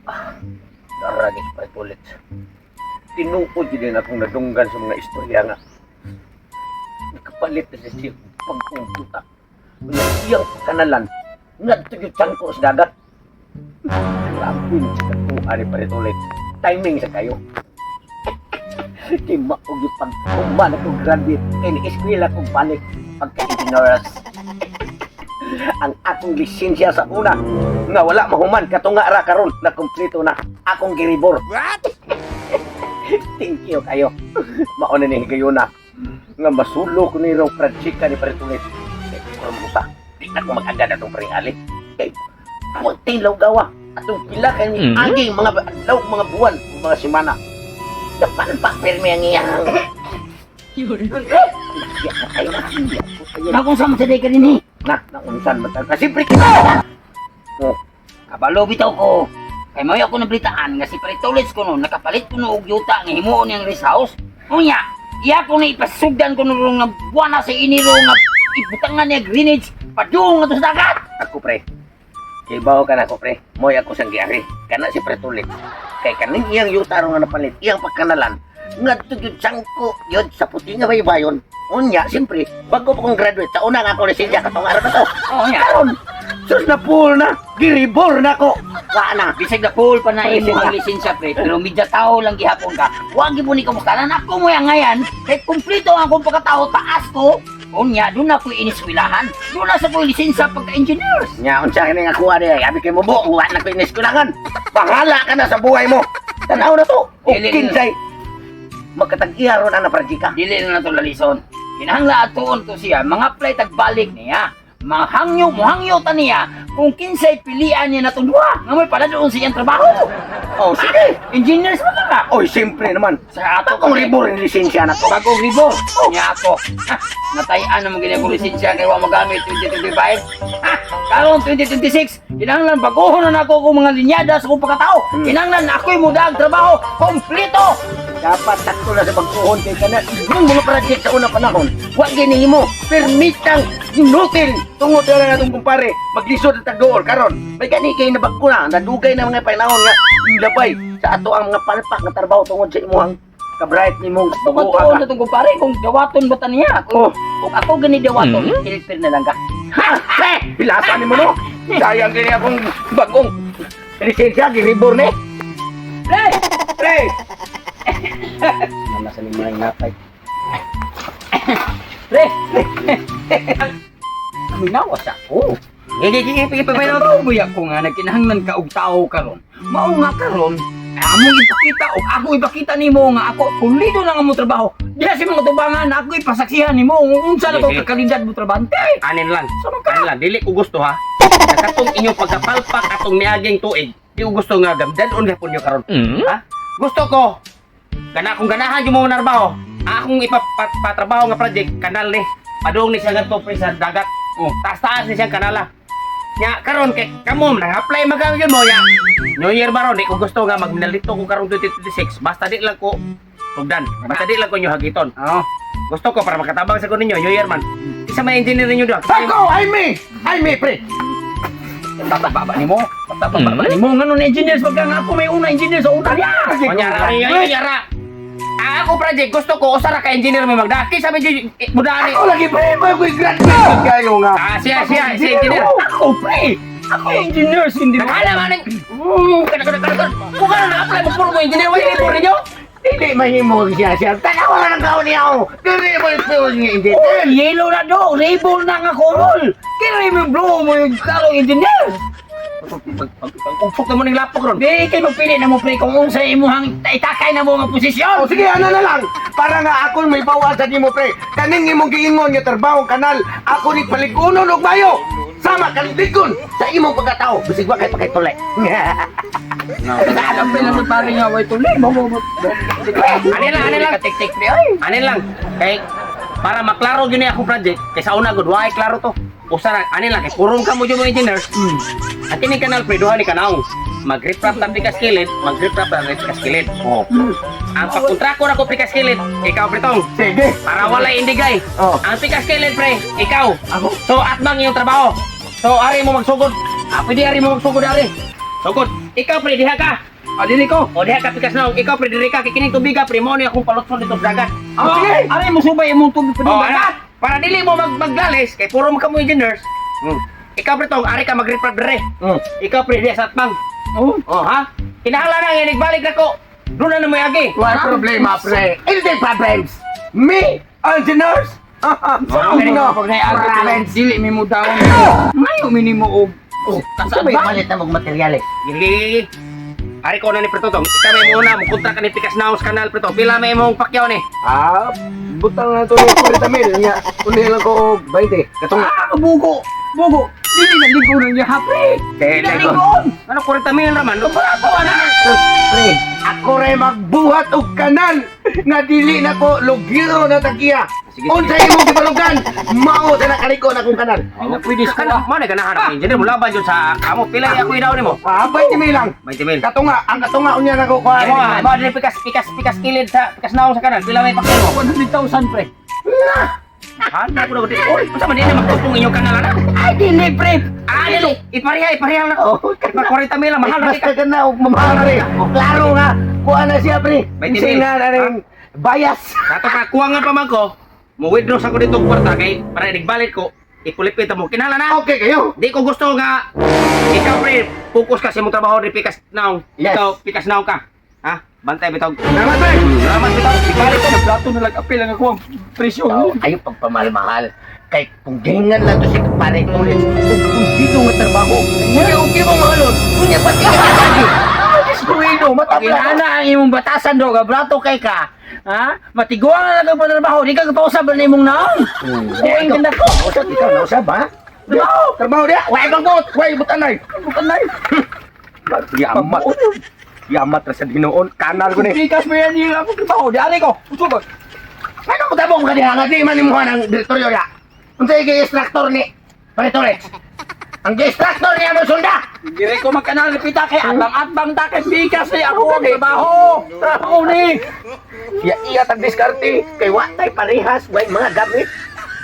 Naragis pa ulit. Tinuod din akong nadunggan sa mga istorya nga. Nakapalit na siya pagkumputa. Iyang kanalan, nagtugyot ko sa dagat. Lampin sa katuan ni Paritulit. Timing sa kayo. Di maog yung pagkuman akong graduate. Kaya ni-eskwela kong panik pagka-ignorance. Ang akong lisensya sa una nga wala mahuman katunga ra karon na kumpleto na akong giribor. What? Thank you kayo. Mauna ni higayuna nga masulo ko ni rong pradsika ni Paritulit. Kung musa, di na ko mag-agad atong pringali. Kay kunting gawa atong pila kay ni aging mga adlaw, mga buwan, mga semana. Dapat pa permi ang iyang. Nakong sama sa day ka din eh. Naunsan matag. Kasi kita. Oh, kabalo bitaw ko. Kay mayo ako nablitaan nga si Paritulit ko no, nakapalit ko no og yuta nga himuon niyang rest house. Unya, iya ko na ipasugdan ko no nga buwana sa iniro nga ibutangan niya greenage padung nga to sa dagat. Ako pre. Kay bawo ka na ko pre. Moy ako sang giari. Kana si Paritulit. Kay kaning iyang yuta ro nga napalit, iyang pagkanalan. Ngadto gyud sangko yun sa puti nga baybayon. Unya, siyempre, bago pa kong graduate, sa una nga ako lisensya katong araw na to. Oh, nya. Karon, sus na pool na, giribor na ko. Wa na. Bisag na full pa na imo ang lisensya pre, pero medya tao lang gihapon ka. Wag gyud mo ni kamustanan ako mo yang ngayan. Kay kumpleto ang akong pagkatao taas ko. Unya, doon ako iniskwelahan. Doon na sa ko lisensya pagka-engineers. Nya, unsa kini nga kuha diya? Abi kay mo buok, wa na ko iniskulangan. Bahala ka na sa buhay mo. Tanaw na to. O Dili- kinsay. Magkatag-iya ron na praktika. Dili na nato lalison. Kinahangla atoon to siya, mga play tagbalik niya. Mohangyo ta niya kung kinsay pilian niya natong duha. Nga may pala doon siyang trabaho. Oh, sige. Engineers mo ka. Oy, siyempre naman. Sa ato Akong ribor yung lisensya na to. Bagong ribor. Niya ako. Ha, natayaan naman ganyan kong lisensya kaya wa magamit 2025. Ha, karon 2026. Kinahanglan baguhon na ako kung mga linyada sa kong pagkatao. Kinahanglan ako'y mudag trabaho. Kompleto. Dapat sakto na sa pagkuhon kay kana. Yung mga project sa unang panahon, wa gini mo permitang inutil. Tungod na natong kumpare, maglisod at tagdool karon. May gani kay nabagko na, nadugay na mga panahon nga labay sa ato ang mga palpak nga trabaho tungod sa imuhang kabright nimong Tukod tuon na itong kumpare kung dawaton ba ta niya. Kung ako gani dawaton, kilipir na lang ka. Ha! Bilasa ni mo no? Sayang gini akong bagong lisensya, giribor ni. Pre! Pre! Nasa ni mga ingapay. Pre! Minawas ako. Pagpapay Pero buya ko nga nagkinahanglan ka og tao karon. Mao nga karon, among ipakita og ako ipakita nimo nga ako pulido na nga mo trabaho. Diha si mga tubangan ako ipasaksihan nimo unsa na ko Sige. kakalidad mo trabante. Anin lang. Sama ka. Anin lang, dili ko gusto ha. Katong inyong pagkapalpak atong miaging tuig. Di ko gusto nga gamdanon gapon nyo karon. Ha? Gusto ko kana akong ganahan yung mga narbaho. Akong ipatrabaho nga project kanal ni. Padung ni siya ganito pre sa dagat. Taas-taas ni siyang kanala. Nya karon kay kamo nang-apply magagawin mo ya. New Year baron di ko gusto nga magminalito ko karong 2026. Basta di lang ko tugdan. Basta di lang ko nyo hagiton. Gusto ko para makatabang sa ko ninyo New Year man. Isa may engineer ninyo doon. Ako! I me, pre! Baba nimo. Baba nimo ngano na engineers pagka nga ako may una engineer sa una niya. Kunyara. Ako project gusto ko usara ka engineer may magdaki sabi jud mudani. Ako lagi, pre! May graduate kayo nga! Siya engineer. Ako pre. Ako engineer hindi mo. Nakala man. Kada. Kung ka na apply mo puro mo engineer way ni puro niyo. Hindi mahimo siya. Tanaw ka ng kaon niya ako! Dili mo yung engineer! Yellow na do, rainbow na nga korol. Kaya mo blue mo yung karong engineer. Pag-upok na mo ng lapok ron. Di kay magpili na mo pre kung unsa imong itakay na mo nga posisyon. O sige, ano na lang! Para nga ako may bawasan ni mo, pre! Kaning imong giingon nga trabaho kanal, ako ni paligunon og mayo! Sama kaligon sa imong pagkatao! Bisig wa kay pakitulay! Alam pa lang pare nga way tuloy mo. Anin lang. Tik-tik pre ay. Anin lang. Kay para maklaro gyud ni ako project kay sa una gud way klaro to. Usara anin lang kay purong ka mo jud mo engineer. At kini kanal pre duha ni kanaw. Mag-reprap ta pikas kilid, mag-reprap ta pikas kilid. Ang pagkontrako na ko pikas kilid, ikaw pretong. Sige! Para wala indigay. Ang pikas kilid pre, ikaw. Ako? So atbang yung trabaho. So ari mo magsugod. Pwede ari mo magsugod ari. Sugod, ikaw pre diha ka. O dili ko. O diha ka pikas naong. Ikaw pre diri ka kikining tubig pre mo ni akong palutson dito sa dagat. Oh, sige. Ari mo subay imong tubig pa dagat. Para dili mo maglalis kay puro mo kamo engineers. Ikaw pre tong ari ka mag-report dire. Ikaw pre diha sa atbang. Oh, ha? Kinahanglan na yan nagbalik na ko. Doon na mo yagi. Wala problema, pre. Anything problems. Me, engineers. Dili mi mo daw. Mayo minimo og Sabay palit na mag-material eh. Gigi. Ari ko na ni Preto tong. Ikaw may muna mo kontra ka ni Pikas Naos Kanal Preto. Pila may imong pakyaw ni? Butang na ito ni 40 mil. Nga, kunin lang ko 20. Katong Bugo. Dili na ligo nang niya pre. Dili Dili ko. Ano 40 mil naman? Ano ba ako ana? Pre, ako rin magbuhat og kanal nga dili na ko lugiro na tagiya. Sige, Unsa imong gibalugan? Mao sa nakaliko na kong kanal. Ano pwede sa mo na ganahan ang engineer mo laban jud sa amo. Pila ako idaw nimo? 20 mil lang. 20 mil. Katunga, ang katunga unya na ko kuha. Imo mo dili pikas kilid sa Pikas Naos sa Kanal. Pila may pakyaw mo? 100,000 pre. Handa ko na gud. Oy, unsa man dinhi magtutong inyong kanal ana? Ay, dili, pre. Dili. Ipareha na ko. 40 mil mahal na Basta ka na og mamahal pre. Klaro nga, kuha na siya pre. 20 mil. Singa na rin bayas. Kato ka kuha nga pa man ko. Mo withdraw sa ko dito kwarta kay para nagbalit ko. Ipulipit mo. Kinala na. Okay kayo. Di ko gusto nga ikaw pre, focus ka sa imong trabaho ni Pikas Naong. Yes. Ikaw Pikas Naong ka. Ha? Bantay bitog. Salamat pre. Salamat bitog. Ibalik ko sa plato na nag-apil ang ako ang presyo. Ayaw pagpamahal-mahal. Kay kung ganyan lang to si pare ulit. Kung dito nga trabaho. Ngunit okay mo mahalon. Ngunit pati ka lagi. Deskuido, matabla. Inana ang imong batasan do, gabrato kay ka. Ha? Matiguan na lang ang trabaho, di ka kapausap na imong naong. Buhay ka na ko. Usap ikaw na usap ha? Trabaho dia. Wai bagot. Wai butanay. Butanay. Yamat. Yamat ra sa Dinoon. Kanal ko ni. Pikas mo yan yung ako trabaho. Di ari ko. Usubag. Ano mo tabong ka diha nga di man imuha ng direktoryo ya. Unsa yung extractor ni? Paritore. Ang extractor niya mo sunda. Dire ko magkanal pita kay atbang ta kay Pikas ni ako ang trabaho. Ako ni. Iya tag diskarte kay wa tay parehas way mga gamit.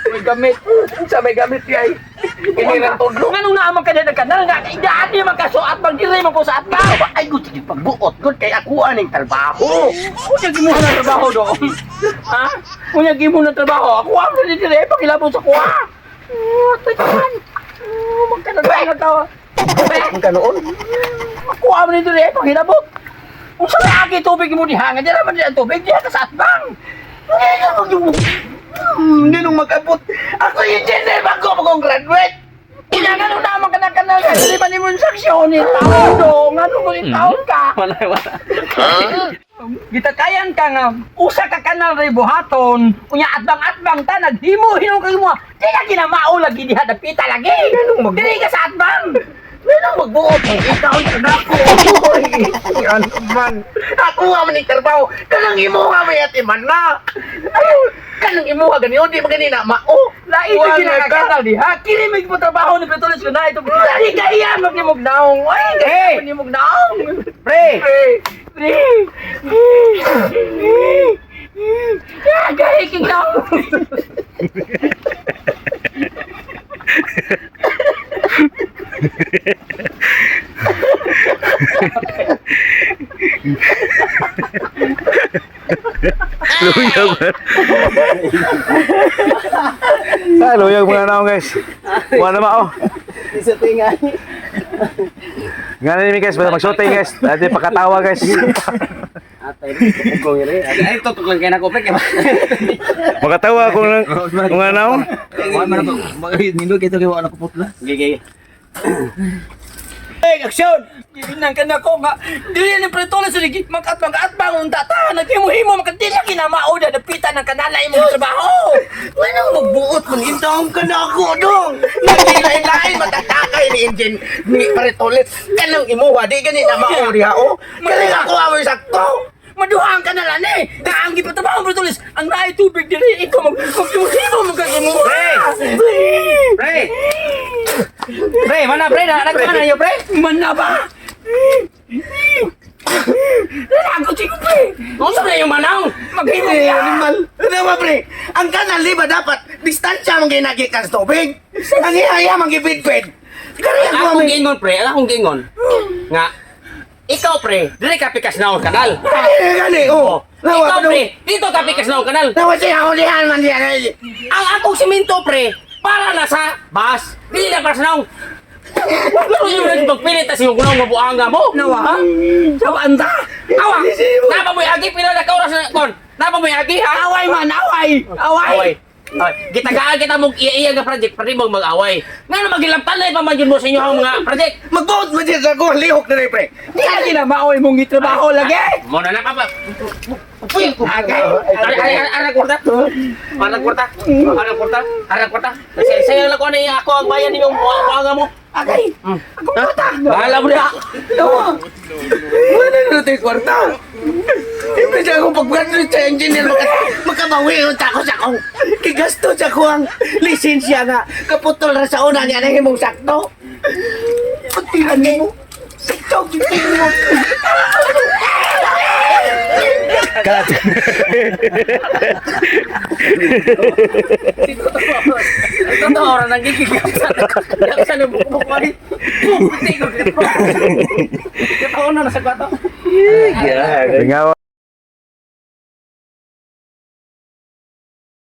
May gamit. Sa may gamit yay. Ini lang tudlo. Nganong naamang ka na kanal nga idaan ni magkasuat bang dire mo ko sa atbang. Ay gusto di pagbuot gud kay ako aning trabaho. Kunya gimo na trabaho do. Ha? Kunya gimo na trabaho. Ako ang dire pakilabot sa kuha. Tatan. Magkanal na tawa. Ang kanoon. Ako ang dire pakilabot. Kung sa lagi tubig mo diha nga di naman di ang tubig diha ka sa atbang. Hindi nung mag-abot. Ako yung engineer bago akong graduate. Kailangan nung naman ka na kanal ka. Hindi man imong saksyon ni taon do. Nga nung ulit taon ka. Wala. Gitakayan ka nga. Usa ka kanal ray buhaton. Unya atbang-atbang ta. Naghimo hinong kayo mo. Di ka ginamao lagi diha. Dapita lagi. Dili ka sa atbang. Ano magbuot mo? Ikaw ang ako. Yan man. Ako nga man yung trabaho. Kanang imo nga may atiman na. Ayun. Kanang imo nga ganyan. Di ba ganina? Mao. Lain na ginakakanal diha. Kilimig mo trabaho ni Petulis ko na ito. Dali ka iyan. Maglimog-naong. Ay, Hey! maglimog-naong. Pre! Pre! Gahiking naong. Luyag muna na ako guys. Wala na mao. Isa tingay. Ganun ni guys, basta mag-shooting guys. Dati pakatawa guys. Ay, tutok lang kayo na ko, pre. Makatawa kung mga naon. Gigi. Hey, action! Gibinan ka na ko nga. Dili ni Pretola sa ligit mag-atbang unta ta. Naghimu-himo makadila kinamao da dapitan ng kanala imong trabaho. Ano magbuot mo? Intawang ka na ako dong. Naghilain-lain matatakay ni engine ni Paritolet. Kanang imuha. Di ganina mao diha o. Galing ako away sakto. Maduhang ka na lang eh! Naanggi pa trabaho, Pretolis! Ang naay tubig dili, ikaw mag-himo magkagimu! Pre! Pre, mana pre? Nagkuhan na niyo, pre? Man na ba? Nalagot siya ko, pre! Kung saan na yung manang? Maghimo ka! Animal. Ano ba pre? Ang kanal di ba dapat distansya mong ginagi ka sa tubig? Ang ihaya mong gibidbid. Akong gingon pre, akong gingon. Nga ikaw pre, dili ka pikas na ang kanal. Gani, oh. Ikaw pre, dito ka pikas na ang kanal. Nawa siya ako diyan man diyan. Ang akong simento pre, para na sa bus. Dili na para sa naong. Pero yung nagpagpilit tas yung kunong mabuanga mo. Nawa. Sa banda. Awa! Napa mo agi pila na kauras na kon. Napa mo agi ha? Away man, away. Away. Gitagaan kita mong iya nga project pati mo mag-away. Nga na magilaptan na pa man yun mo sa inyo ang mga project. Magbuot mo diyan sa ko, lihok na rin, pre. Di ka na maoy mong itrabaho lagi. Mo na papa. Uy, agay. Arang kwarta. Arang kwarta. Arang kwarta. Arang kwarta. Saya lang ko na ako ang bayan niyo buanga mo. Agay. Ako kwarta. Bahala mo na. Nawa. Wala na tayo kwarta. Hindi siya akong pag-graduate sa engineer. Makabawi yung tako sa akong. Kigasto sa ko ang lisensya nga. Kaputol na sa una niya na himong sakto. Pagtihan mo. Sakto, pagtihan mo. Cut. Totoo orang nagigigap sa nabukbuk mo rin. Hindi ko. Kaya na nasa kwarto. Tingawa.